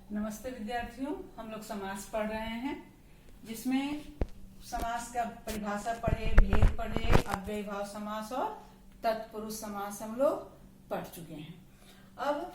नमस्ते विद्यार्थियों, हम लोग समास पढ़ रहे हैं जिसमें समास का परिभाषा पढ़े, भेद पढ़े, अव्ययी भाव समास और तत्पुरुष समास हम लोग पढ़ चुके हैं। अब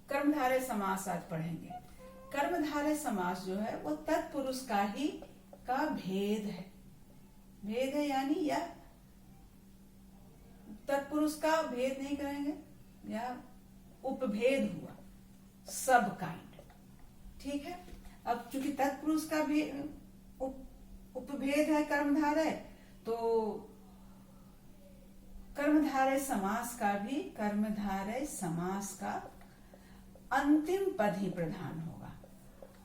कर्मधारय समास आज पढ़ेंगे। कर्मधारय समास जो है वो तत्पुरुष का भेद है यानी यह तत्पुरुष का भेद नहीं करेंगे या उपभेद हुआ, सब काइंड। ठीक है। अब चूंकि तत्पुरुष का भी उपभेद है कर्मधारय, तो कर्मधारय समास का अंतिम पद ही प्रधान होगा।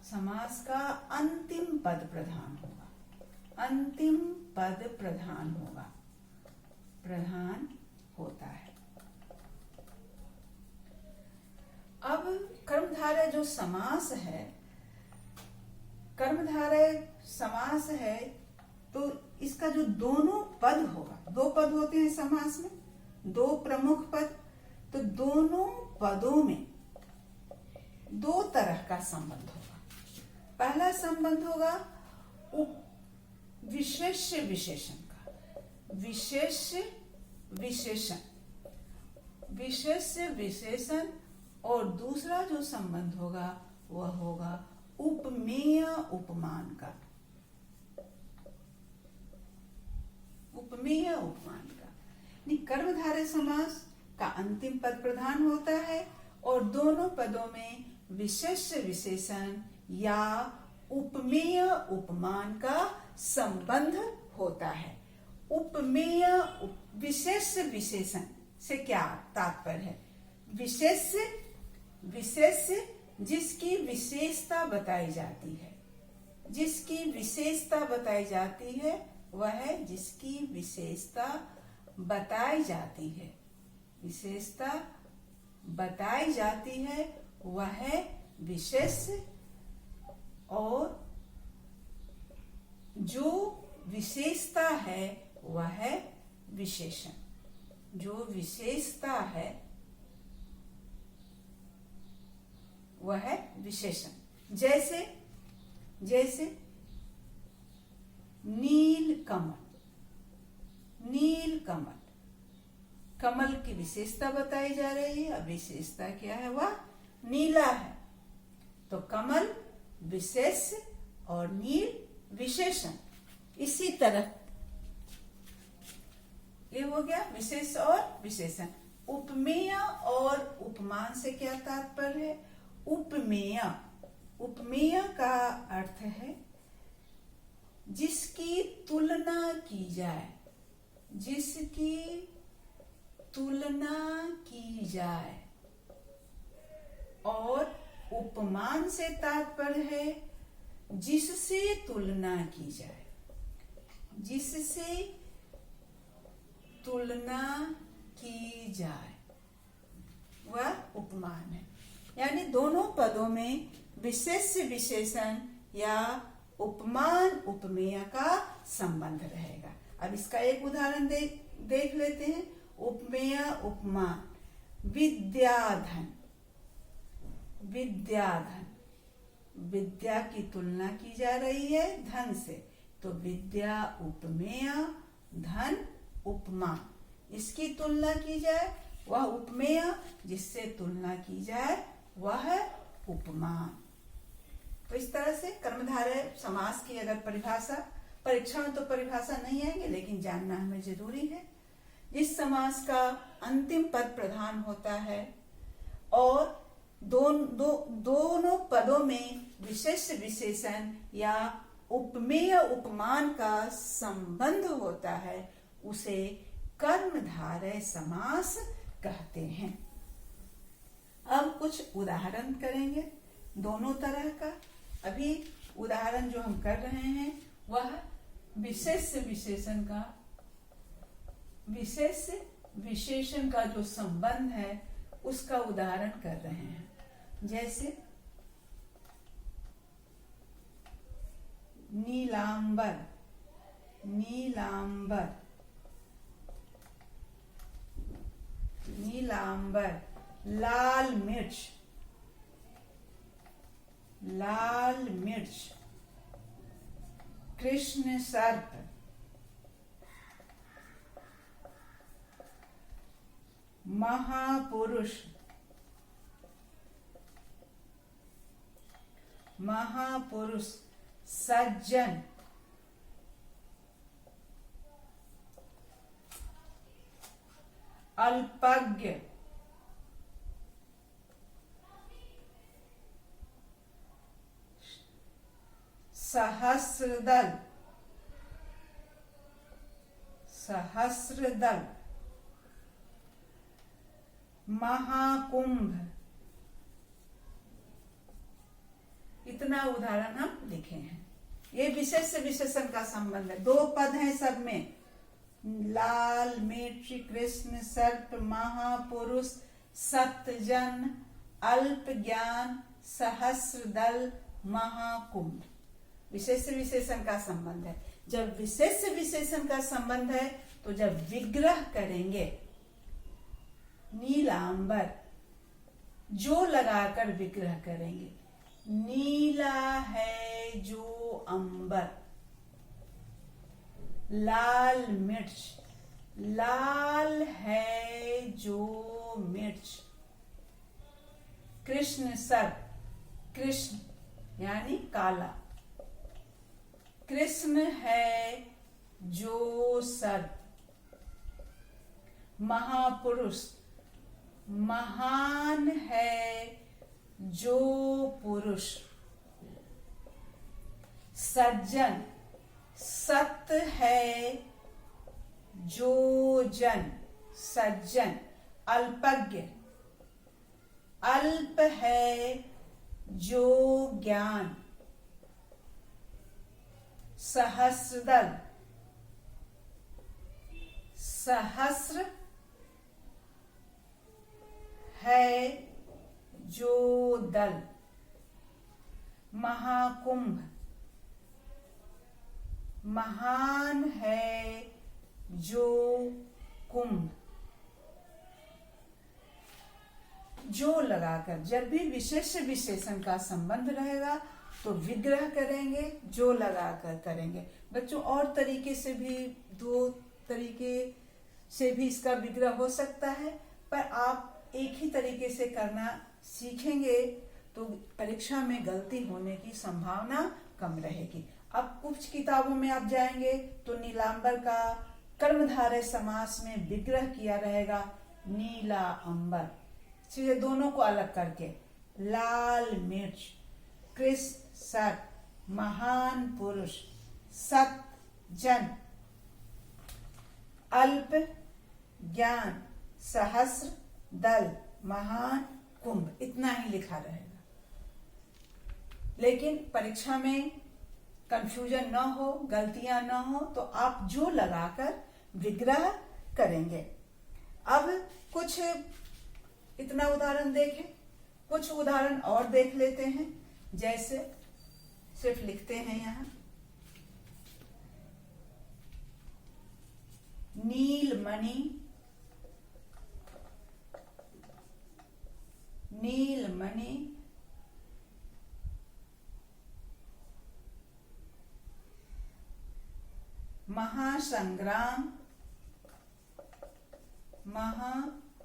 समास का अंतिम पद प्रधान होता है। अब कर्मधारय जो समास है, तो इसका जो दोनों पद होगा, दो पद होते हैं समास में, दो प्रमुख पद, तो दोनों पदों में दो तरह का संबंध होगा। पहला संबंध होगा विशेष्य विशेषण का, विशेष्य विशेषण, और दूसरा जो संबंध होगा वह होगा उपमेय उपमान का। कर्मधारय समास का अंतिम पद प्रधान होता है और दोनों पदों में विशेष्य विशेषण या उपमेय उपमान का संबंध होता है। उपमेय विशेष्य विशेषण से क्या तात्पर्य है? विशेष्य जिसकी विशेषता बताई जाती है, वह है जिसकी विशेषता बताई जाती है, वह है विशेष्य, और जो विशेषता है वह है विशेषण। वह है विशेषण। जैसे नील कमल, कमल की विशेषता बताई जा रही है। अब विशेषता क्या है? वह नीला है। तो कमल विशेष्य और नील विशेषण। इसी तरह ये हो गया विशेष और विशेषण। उपमेय और उपमान से क्या तात्पर्य है? उपमेय का अर्थ है जिसकी तुलना की जाए, और उपमान से तात्पर्य है जिससे तुलना की जाए, वह उपमान है। यानी दोनों पदों में विशेष्य विशेषण या उपमान उपमेय का संबंध रहेगा। अब इसका एक उदाहरण देख लेते हैं। उपमेय उपमान। विद्याधन, विद्या की तुलना की जा रही है धन से, तो विद्या उपमेय, धन उपमान। इसकी तुलना की जाए वह उपमेय, जिससे तुलना की जाए वह उपमान। तो इस तरह से कर्मधारय समास की अगर परीक्षा में तो परिभाषा नहीं आएगी, लेकिन जानना हमें जरूरी है। जिस समास का अंतिम पद प्रधान होता है और दोनों पदों में विशेष विशेषण या उपमेय उपमान का संबंध होता है, उसे कर्मधारय समास कहते हैं। अब कुछ उदाहरण करेंगे दोनों तरह का। अभी उदाहरण जो हम कर रहे हैं वह विशेष विशेषण का जो संबंध है उसका उदाहरण कर रहे हैं। जैसे नीलांबर, लाल मिर्च, लाल मिर्च, कृष्ण सर्प, महापुरुष, महापुरुष, सज्जन, अल्पज्ञ, सहस्रदल, सहस्रदल, महाकुंभ। इतना उदाहरण हम लिखे हैं। ये विशेष से विशेषण का संबंध है। 2 पद हैं सब में, लाल मिर्च, कृष्ण सर्प, महापुरुष, सत्यजन, अल्प ज्ञान, सहस्र दल, महाकुंभ। विशेष से विशेषण का संबंध है। जब विशेष से विशेषण का संबंध है तो जब विग्रह करेंगे, नीलांबर, जो लगाकर विग्रह करेंगे, नीला है जो अंबर, लाल मिर्च, लाल है जो मिर्च, कृष्ण सर्प, कृष्ण यानी काला, कृष्ण है जो सर्प, महापुरुष, महान है जो पुरुष, सज्जन, सत्य है जो जन, सज्जन, अल्पज्ञ, अल्प है जो ज्ञान, सहस्रदल, सहस्र है जो दल, महाकुंभ, महान है जो कुंभ। जो लगाकर, जब भी विशेष विशेषण का संबंध रहेगा तो विग्रह करेंगे, जो लगाकर करेंगे। बच्चों और तरीके से भी, 2 तरीके से भी इसका विग्रह हो सकता है, पर आप एक ही तरीके से करना सीखेंगे तो परीक्षा में गलती होने की संभावना कम रहेगी। अब कुछ किताबों में आप जाएंगे तो नीलांबर का कर्मधारय समास में विग्रह किया रहेगा, नीला अंबर। सीधे दोनों को अलग करके, लाल मिर्च, कृष्ण सर्प, महान पुरुष, सज्जन, अल्प ज्ञान, सहस्र दल, महान कुंभ। इतना ही लिखा रहेगा। लेकिन परीक्षा में कंफ्यूजन न हो, गलतियां न हो, तो आप जो लगाकर विग्रह करेंगे। अब कुछ इतना उदाहरण देखें, कुछ उदाहरण और देख लेते हैं। जैसे सिर्फ लिखते हैं यहां, नीलमणि, नीलमणि, महासंग्राम, महासंग्राम,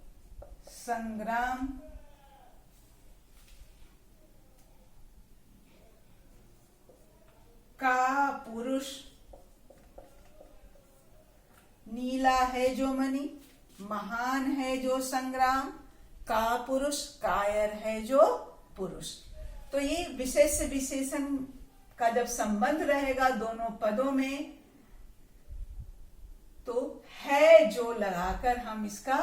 का पुरुष, नीला है जो मणि, महान है जो संग्राम, का पुरुष, कायर है जो पुरुष। तो ये विशेष से विशेषण का जब संबंध रहेगा दोनों पदों में, तो है जो लगाकर हम इसका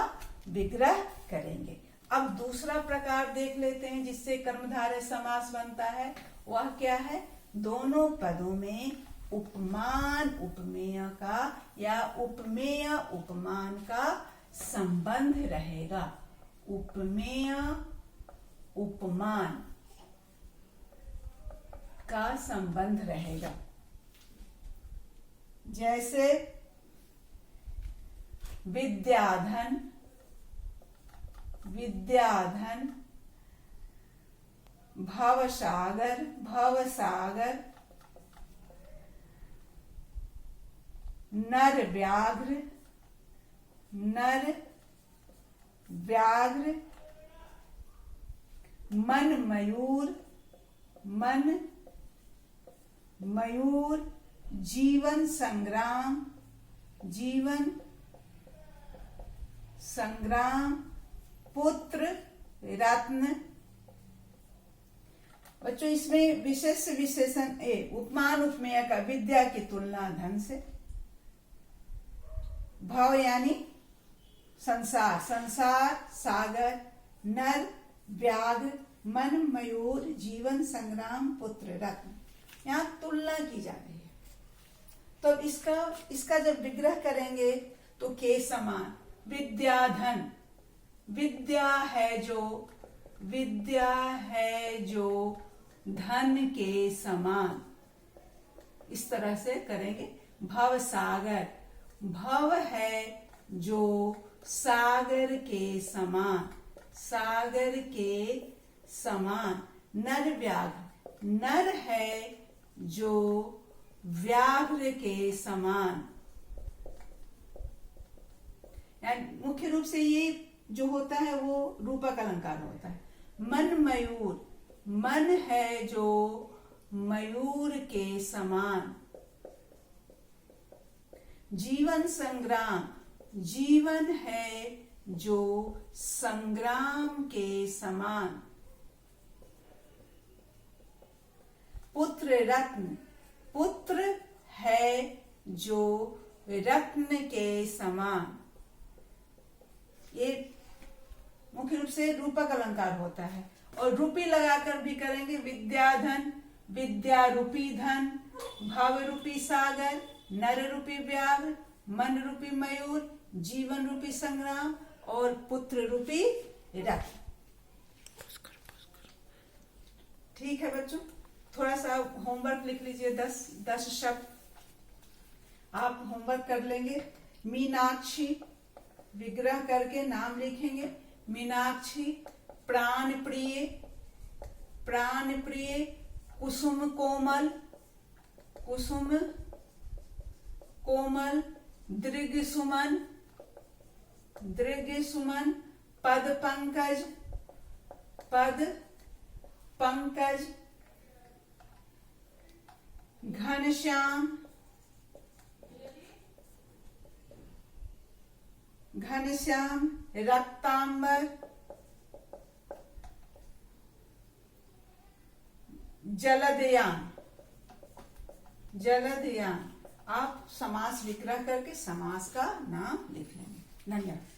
विग्रह करेंगे। अब दूसरा प्रकार देख लेते हैं जिससे कर्मधारय समास बनता है। वह क्या है? दोनों पदों में उपमान उपमेय का या उपमेय उपमान का संबंध रहेगा। उपमेय उपमान का संबंध रहेगा। जैसे विद्याधन, विद्याधन, भवसागर, भवसागर। नर व्याघ्र, नर व्याघ्र। मन मयूर, मन मयूर। जीवन संग्राम, जीवन संग्राम। पुत्र रत्न। बच्चों इसमें विशेष विशेषण ए, उपमान उपमेय का विद्या की तुलना धन से। भव यानी संसार, संसार सागर। नर व्याघ्र, मन मयूर, जीवन संग्राम, पुत्र रत्न। यहाँ तुलना की जा रही है। तो इसका जब विग्रह करेंगे तो के समान। विद्या धन, विद्या है जो, विद्या है जो धन के समान। इस तरह से करेंगे। भव सागर, भव है जो सागर के समान, सागर के समान। नर व्याघ्र, नर है जो व्याघ्र के समान। मुख्य रूप से ये जो होता है वो रूपक अलंकार होता है। मन मयूर, मन है जो मयूर के समान। जीवन संग्राम, जीवन है जो संग्राम के समान। पुत्र रत्न, पुत्र है जो रत्न के समान। ये मुख्य रूप से रूपक अलंकार होता है। और रूपी लगाकर भी करेंगे। विद्या धन, विद्या रूपी धन। भव रूपी सागर, नर रूपी व्याघ्र, मन रूपी मयूर, जीवन रूपी संग्राम और पुत्र रूपी रत्न। ठीक है बच्चों, थोड़ा सा होमवर्क लिख लीजिए। 10 शब्द आप होमवर्क कर लेंगे। मीनाक्षी, विग्रह करके नाम लिखेंगे। मीनाक्षी। प्राण प्रिय, प्राण प्रिय। कुसुम कोमल, कुसुम कोमल। दृग सुमन, दृग सुमन। पद पंकज, पद पंकज। घनश्याम, घनश्याम। रक्तांबर, जलदयान, जलदयान। आप समास विग्रह करके समास का नाम लिख लेंगे। धन्यवाद।